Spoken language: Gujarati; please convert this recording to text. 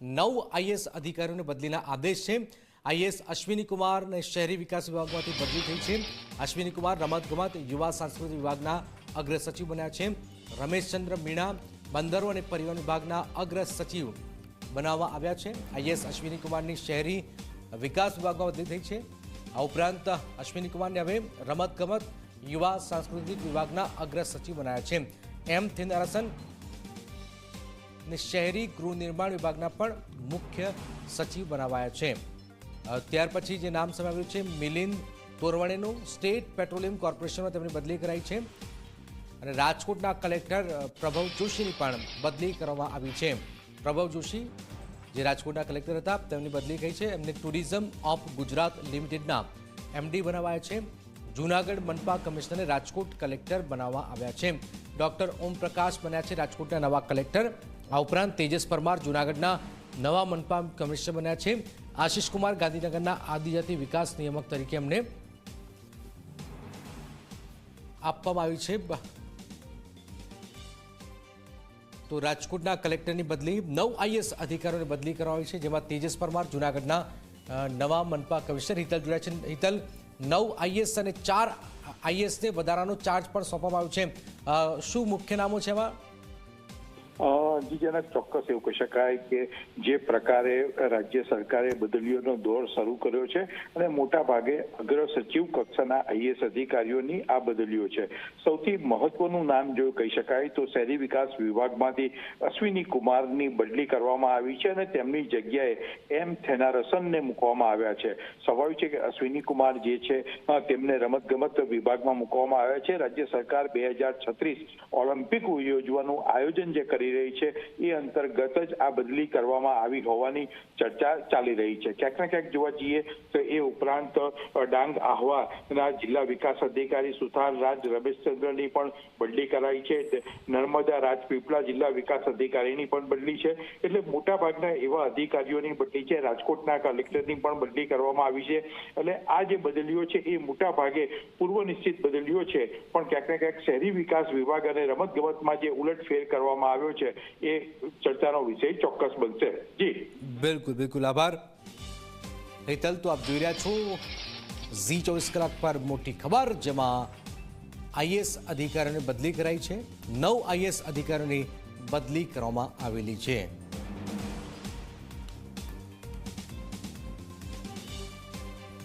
9 આઈએએસ અધિકારીઓને બદલીના આદેશ છે। આઈએએસ અશ્વિની કુમારને શહેરી વિકાસ વિભાગમાંથી બદલી થઈ છે। અશ્વિની કુમાર રમતગમત યુવા સાંસ્કૃતિક વિભાગના અગ્ર સચિવ બન્યા છે। રમેશચંદ્ર મીણા બંદરો અને પરિવહન વિભાગના અગ્ર સચિવ બનાવવામાં આવ્યા છે। આઈએએસ અશ્વિની કુમારની શહેરી વિકાસ વિભાગમાં બદલી થઈ છે। આ ઉપરાંત અશ્વિની કુમારને હવે રમતગમત યુવા સાંસ્કૃતિક વિભાગના અગ્ર સચિવ બનાવ્યા છે। એમ થેનારસન ને શહેરી ગૃહ નિર્માણ વિભાગના પણ મુખ્ય સચિવ બનાવાયા છે। ત્યાર પછી જે નામ સામે આવ્યું છે મિલિંદ તોરવણેનું સ્ટેટ પેટ્રોલિયમ કોર્પોરેશનમાં તેમની બદલી કરાઈ છે અને રાજકોટના કલેક્ટર પ્રભવ જોશીની પણ બદલી કરવામાં આવી છે। પ્રભવ જોશી જે રાજકોટના કલેક્ટર હતા તેમની બદલી થઈ છે। એમને ટુરિઝમ ઓફ ગુજરાત લિમિટેડના એમડી બનાવાયા છે। જૂનાગઢ મનપા કમિશનરને રાજકોટ કલેક્ટર બનાવવામાં આવ્યા છે। ડોક્ટર ઓમ પ્રકાશ બન્યા છે રાજકોટના નવા કલેક્ટર। આ ઉપરાંત તેજસ પરમાર જૂનાગઢના નવા મનપા કમિશનર બન્યા છે। આશિષ કુમાર ગાંધીનગરના આદિજાતિ વિકાસ નિયામક તરીકે એમને આપવામાં આવી છે। તો રાજકોટના કલેક્ટરની બદલી 9 આઈએએસ અધિકારીઓની બદલી કરવામાં આવી છે, જેમાં તેજસ પરમાર જૂનાગઢના નવા મનપા કમિશનર હિતલ જોડાયા છે। હિતલ, 9 આઈએએસ અને 4 આઈએએસને વધારાનો ચાર્જ પણ સોંપવામાં આવ્યો છે। શું મુખ્ય નામો છે એમાં? જી જનક, ચોક્કસ એવું કહી શકાય કે જે પ્રકારે રાજ્ય સરકારે બદલીઓનો દોર શરૂ કર્યો છે અને મોટા ભાગે અગ્ર સચિવ કક્ષાના આઈએએસ અધિકારીઓની આ બદલીઓ છે। સૌથી મહત્વનું નામ જો કહી શકાય તો શહેરી વિકાસ વિભાગમાંથી અશ્વિની કુમારની બદલી કરવામાં આવી છે અને તેમની જગ્યાએ એમ થેનારસનને મૂકવામાં આવ્યા છે। સ્વાભાવિક છે કે અશ્વિની કુમાર જે છે તેમને રમતગમત વિભાગમાં મૂકવામાં આવ્યા છે। રાજ્ય સરકાર 2036 ઓલિમ્પિક યોજવાનું આયોજન જે કરી રહી છે એ અંતર્ગત જ આ બદલી કરવામાં આવી હોવાની ચર્ચા ચાલી રહી છે। ક્યાંક ને ક્યાંક જોવા જઈએ તો એ ઉપરાંત ડાંગ આહવાના જિલ્લા વિકાસ અધિકારી સુથાર રાજ રમેશચંદ્રની પણ બદલી કરાઈ છે। નર્મદા રાજપીપળા જિલ્લા વિકાસ અધિકારીની પણ બદલી છે। એટલે મોટા ભાગના એવા અધિકારીઓની બદલી છે। રાજકોટના કલેક્ટરની પણ બદલી કરવામાં આવી છે। એટલે આ જે બદલીઓ છે એ મોટા ભાગે પૂર્વ નિશ્ચિત બદલીઓ છે, પણ ક્યાંક ને ક્યાંક શહેરી વિકાસ વિભાગ અને રમતગમતમાં જે ઉલટફેર કરવામાં આવ્યો છે એ ચર્ચાનો વિષય ચોક્કસ બનશે। જી બિલકુલ બિલકુલ, આભાર હેતલ। તો આપ જોઈ રહ્યા છો Zee24 કલાક પર મોટી ખબર, જેમાં આઈએએસ અધિકારીઓની બદલી કરાઈ છે। 9 આઈએએસ અધિકારીઓની બદલી કરવામાં આવેલી છે।